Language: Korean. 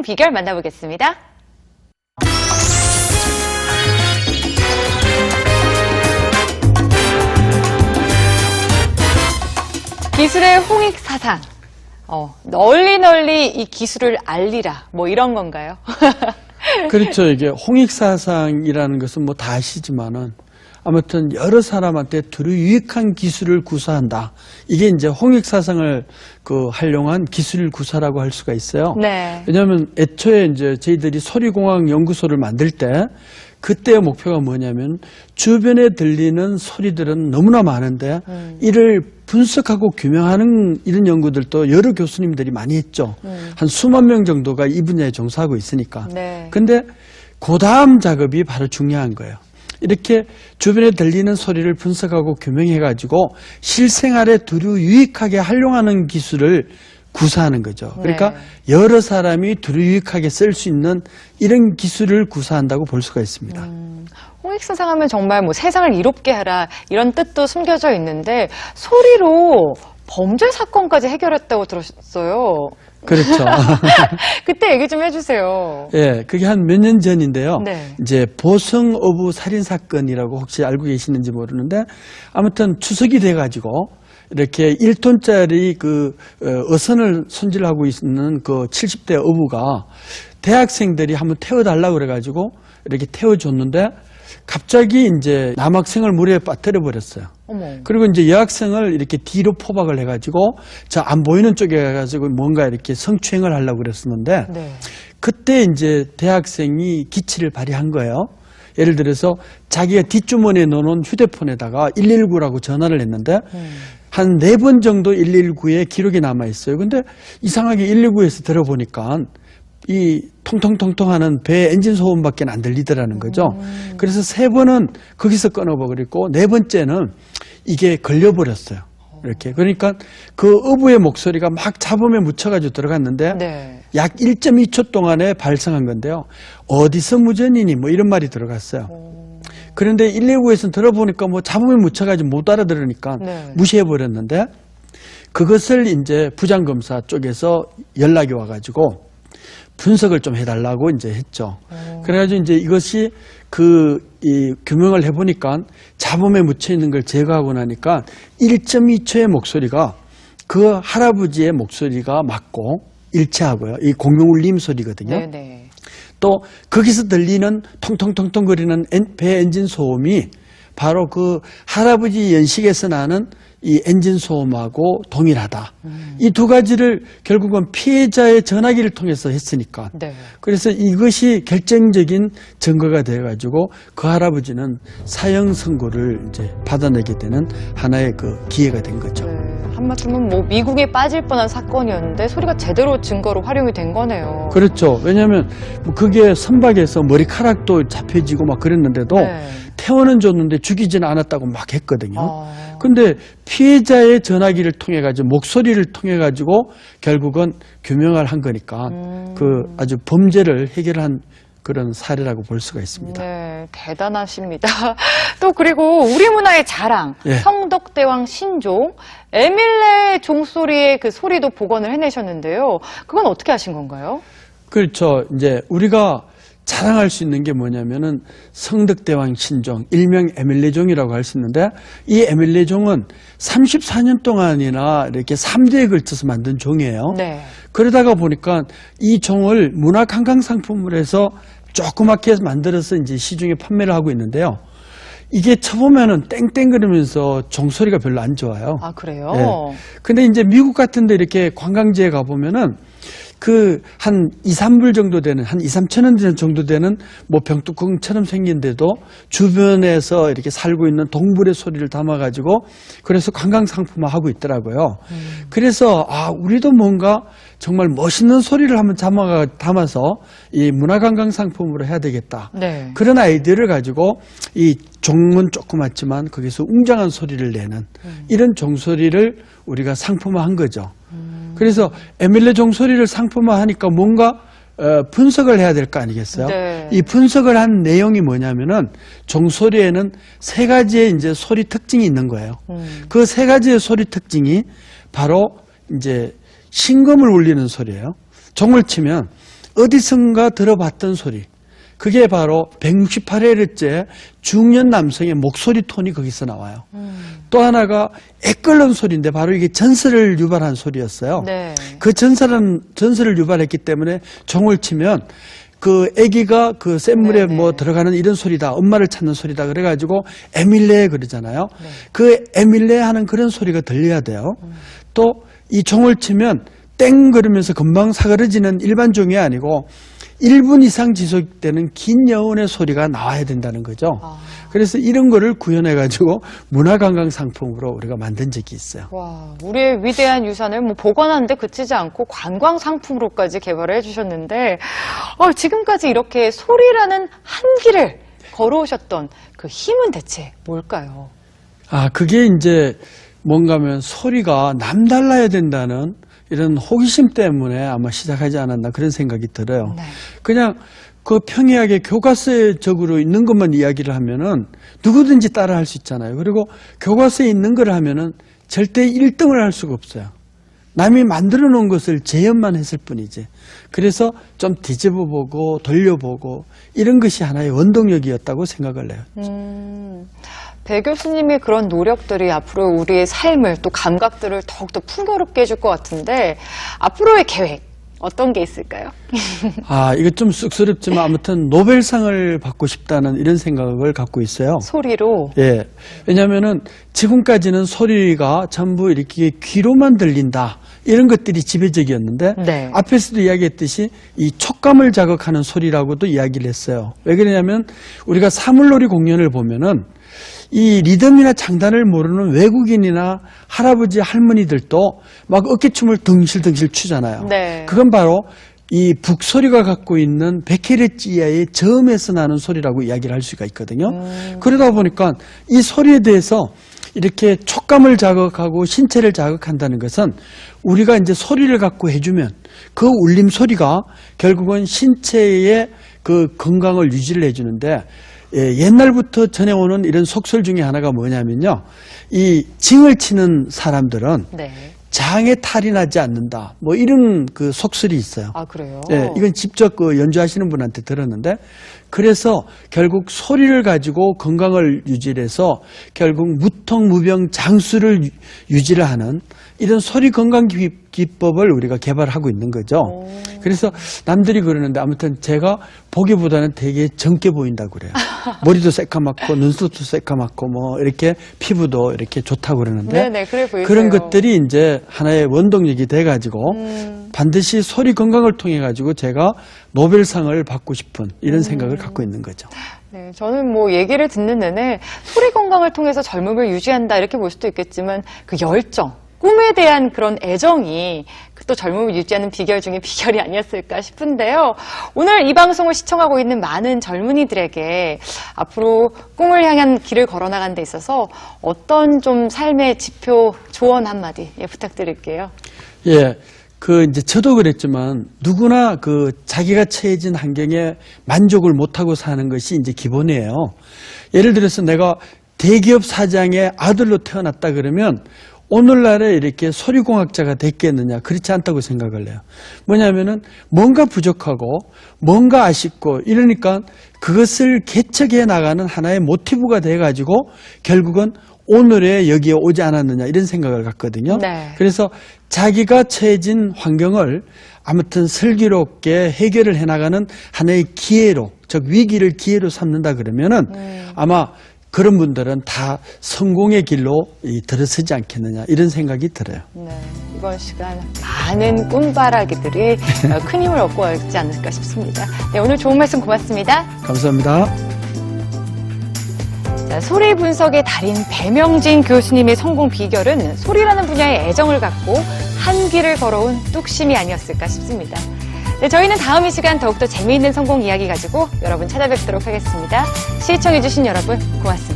비결 만나보겠습니다. 기술의 홍익 사상. 널리 이 기술을 알리라. 뭐 이런 건가요? 그렇죠. 이게 홍익 사상이라는 것은 뭐 다 아시지만은 아무튼 여러 사람한테 두루 유익한 기술을 구사한다. 이게 이제 홍익 사상을 활용한 기술 구사라고 할 수가 있어요. 네. 왜냐하면 애초에 이제 저희들이 소리공학 연구소를 만들 때 그때의 목표가 뭐냐면 주변에 들리는 소리들은 너무나 많은데 이를 분석하고 규명하는 이런 연구들도 여러 교수님들이 많이 했죠. 한 수만 명 정도가 이 분야에 종사하고 있으니까. 네. 근데 그 다음 작업이 바로 중요한 거예요. 이렇게 주변에 들리는 소리를 분석하고 규명해가지고 실생활에 두루 유익하게 활용하는 기술을 구사하는 거죠. 그러니까 네. 여러 사람이 두루 유익하게 쓸 수 있는 이런 기술을 구사한다고 볼 수가 있습니다. 홍익 사상하면 정말 뭐 세상을 이롭게 하라 이런 뜻도 숨겨져 있는데 소리로 범죄 사건까지 해결했다고 들었어요. 그렇죠. 그때 얘기 좀 해주세요. 예, 그게 한 몇 년 전인데요. 네. 이제 보성어부 살인 사건이라고 혹시 알고 계시는지 모르는데 아무튼 추석이 돼가지고 이렇게 1톤짜리 어선을 손질하고 있는 그 70대 어부가 대학생들이 한번 태워달라고 그래가지고 이렇게 태워줬는데 갑자기 이제 남학생을 물에 빠뜨려 버렸어요. 어머. 그리고 이제 여학생을 이렇게 뒤로 포박을 해가지고 저 안 보이는 쪽에 가가지고 뭔가 이렇게 성추행을 하려고 그랬었는데 네. 그때 이제 대학생이 기치를 발휘한 거예요. 예를 들어서 자기가 뒷주머니에 넣어놓은 휴대폰에다가 119라고 전화를 했는데 한 4번 정도 119에 기록이 남아있어요. 근데 이상하게 119에서 들어보니까 이 통통통통 하는 배 엔진 소음밖에 안 들리더라는 거죠. 그래서 3번은 거기서 끊어버리고 4번째는 이게 걸려버렸어요. 이렇게. 그러니까 그 어부의 목소리가 막 잡음에 묻혀가지고 들어갔는데 네. 약 1.2초 동안에 발생한 건데요. 어디서 무전이니 뭐 이런 말이 들어갔어요. 그런데 119에서는 들어보니까 뭐 잡음에 묻혀가지고 못 알아들으니까 네. 무시해버렸는데 그것을 이제 부장검사 쪽에서 연락이 와가지고 분석을 좀 해달라고 이제 했죠. 그래가지고 이제 이것이 규명을 해보니까 잡음에 묻혀 있는 걸 제거하고 나니까 1.2초의 목소리가 그 할아버지의 목소리가 맞고 일치하고요. 이 공룡울림 소리거든요. 네네. 또 거기서 들리는 통통통통 거리는 배 엔진 소음이 바로 그 할아버지 연식에서 나는 이 엔진 소음하고 동일하다. 이 두 가지를 결국은 피해자의 전화기를 통해서 했으니까. 네. 그래서 이것이 결정적인 증거가 되어가지고 그 할아버지는 사형 선고를 이제 받아내게 되는 하나의 기회가 된 거죠. 네. 한마디면 뭐 미국에 빠질 뻔한 사건이었는데 소리가 제대로 증거로 활용이 된 거네요. 그렇죠. 왜냐하면 그게 선박에서 머리카락도 잡혀지고 막 그랬는데도 네. 태워는 줬는데 죽이지는 않았다고 막 했거든요. 아. 근데 피해자의 전화기를 통해 가지고 목소리를 통해 가지고 결국은 규명을 한 거니까 아주 범죄를 해결한 그런 사례라고 볼 수가 있습니다. 네, 대단하십니다. 또 그리고 우리 문화의 자랑, 예. 성덕대왕 신종, 에밀레 종소리의 그 소리도 복원을 해내셨는데요. 그건 어떻게 하신 건가요? 그렇죠. 이제 우리가 자랑할 수 있는 게 뭐냐면은 성덕대왕 신종, 일명 에밀레종이라고 할 수 있는데 이 에밀레종은 34년 동안이나 이렇게 3대에 걸쳐서 만든 종이에요. 네. 그러다가 그러다가 보니까 이 종을 문화관광상품으로 해서 조그맣게 만들어서 이제 시중에 판매를 하고 있는데요. 이게 쳐보면은 땡땡거리면서 종소리가 별로 안 좋아요. 아, 그래요? 예. 근데 이제 미국 같은 데 이렇게 관광지에 가보면은 한 2, 3불 정도 되는, 한 2, 3천 원 정도 되는 뭐 병뚜껑처럼 생긴데도 주변에서 이렇게 살고 있는 동물의 소리를 담아가지고 그래서 관광상품화 하고 있더라고요. 그래서 우리도 뭔가 정말 멋있는 소리를 한번 담아서 이 문화관광상품으로 해야 되겠다. 네. 그런 아이디어를 가지고 이 종은 조그맣지만 거기서 웅장한 소리를 내는 이런 종소리를 우리가 상품화한 거죠. 그래서 에밀레 종소리를 상품화하니까 뭔가 분석을 해야 될 거 아니겠어요? 네. 이 분석을 한 내용이 뭐냐면은 종소리에는 3가지의 이제 소리 특징이 있는 거예요. 그 3가지의 소리 특징이 바로 이제 신금을 울리는 소리예요. 종을 치면 어디선가 들어봤던 소리. 그게 바로 168Hz의 중년 남성의 목소리 톤이 거기서 나와요. 또 하나가 애끓는 소리인데 바로 이게 전설을 유발한 소리였어요. 네. 그 전설을 유발했기 때문에 종을 치면 그 아기가 그 센 물에 네네. 뭐 들어가는 이런 소리다. 엄마를 찾는 소리다. 그래가지고 에밀레 그러잖아요. 네. 그 에밀레 하는 그런 소리가 들려야 돼요. 또 이 종을 치면 땡 그러면서 금방 사그러지는 일반 종이 아니고 1분 이상 지속되는 긴 여운의 소리가 나와야 된다는 거죠. 그래서 이런 거를 구현해가지고 문화관광상품으로 우리가 만든 적이 있어요. 와, 우리의 위대한 유산을 뭐 보관하는데 그치지 않고 관광상품으로까지 개발을 해주셨는데, 지금까지 이렇게 소리라는 한길을 걸어오셨던 그 힘은 대체 뭘까요? 그게 이제 뭔가 하면 소리가 남달라야 된다는 이런 호기심 때문에 아마 시작하지 않았나 그런 생각이 들어요. 네. 그냥 그 평이하게 교과서적으로 있는 것만 이야기를 하면은 누구든지 따라 할 수 있잖아요. 그리고 교과서에 있는 걸 하면은 절대 1등을 할 수가 없어요. 남이 만들어 놓은 것을 재현만 했을 뿐이지. 그래서 좀 뒤집어보고 돌려보고 이런 것이 하나의 원동력이었다고 생각을 해요. 배 교수님의 그런 노력들이 앞으로 우리의 삶을 또 감각들을 더욱더 풍요롭게 해줄 것 같은데 앞으로의 계획 어떤 게 있을까요? 이거 좀 쑥스럽지만 아무튼 노벨상을 받고 싶다는 이런 생각을 갖고 있어요. 소리로? 예. 왜냐면은 지금까지는 소리가 전부 이렇게 귀로만 들린다. 이런 것들이 지배적이었는데 네. 앞에서도 이야기했듯이 이 촉감을 자극하는 소리라고도 이야기를 했어요. 왜 그러냐면 우리가 사물놀이 공연을 보면은 이 리듬이나 장단을 모르는 외국인이나 할아버지 할머니들도 막 어깨춤을 덩실덩실 추잖아요. 네. 그건 바로 이 북소리가 갖고 있는 100Hz 이하의 저음에서 나는 소리라고 이야기를 할 수가 있거든요. 그러다 보니까 이 소리에 대해서 이렇게 촉감을 자극하고 신체를 자극한다는 것은 우리가 이제 소리를 갖고 해주면 그 울림 소리가 결국은 신체의 그 건강을 유지를 해주는데 옛날부터 전해오는 이런 속설 중에 하나가 뭐냐면요. 이 징을 치는 사람들은 네. 장에 탈이 나지 않는다. 뭐 이런 그 속설이 있어요. 그래요? 예, 이건 직접 그 연주하시는 분한테 들었는데 그래서 결국 소리를 가지고 건강을 유지해서 결국 무통무병 장수를 유지를 하는 이런 소리 건강 기법을 우리가 개발하고 있는 거죠. 그래서 남들이 그러는데 아무튼 제가 보기보다는 되게 젊게 보인다고 그래요. 머리도 새까맣고 눈썹도 새까맣고 뭐 이렇게 피부도 이렇게 좋다고 그러는데 네네, 그래 보이세요. 그런 것들이 이제 하나의 원동력이 돼가지고 반드시 소리 건강을 통해 가지고 제가 노벨상을 받고 싶은 이런 생각을 갖고 있는 거죠. 네, 저는 뭐 얘기를 듣는 내내 소리 건강을 통해서 젊음을 유지한다 이렇게 볼 수도 있겠지만 그 열정, 꿈에 대한 그런 애정이 또 젊음을 유지하는 비결 중에 비결이 아니었을까 싶은데요. 오늘 이 방송을 시청하고 있는 많은 젊은이들에게 앞으로 꿈을 향한 길을 걸어나가는 데 있어서 어떤 좀 삶의 지표 조언 한마디 부탁드릴게요. 예. 이제 저도 그랬지만 누구나 자기가 처해진 환경에 만족을 못하고 사는 것이 이제 기본이에요. 예를 들어서 내가 대기업 사장의 아들로 태어났다 그러면 오늘날에 이렇게 소리공학자가 됐겠느냐? 그렇지 않다고 생각을 해요. 뭐냐면은 뭔가 부족하고 뭔가 아쉽고 이러니까 그것을 개척해 나가는 하나의 모티브가 돼가지고 결국은 오늘에 여기에 오지 않았느냐 이런 생각을 갖거든요. 네. 그래서 자기가 처해진 환경을 아무튼 슬기롭게 해결을 해나가는 하나의 기회로, 즉 위기를 기회로 삼는다 그러면은 아마 그런 분들은 다 성공의 길로 들어서지 않겠느냐 이런 생각이 들어요. 네, 이번 시간 많은 꿈바라기들이 큰 힘을 얻고 가지 않을까 싶습니다. 네, 오늘 좋은 말씀 고맙습니다. 감사합니다. 자, 소리 분석의 달인 배명진 교수님의 성공 비결은 소리라는 분야에 애정을 갖고 한 길을 걸어온 뚝심이 아니었을까 싶습니다. 네, 저희는 다음 이 시간 더욱더 재미있는 성공 이야기 가지고 여러분 찾아뵙도록 하겠습니다. 시청해주신 여러분 고맙습니다.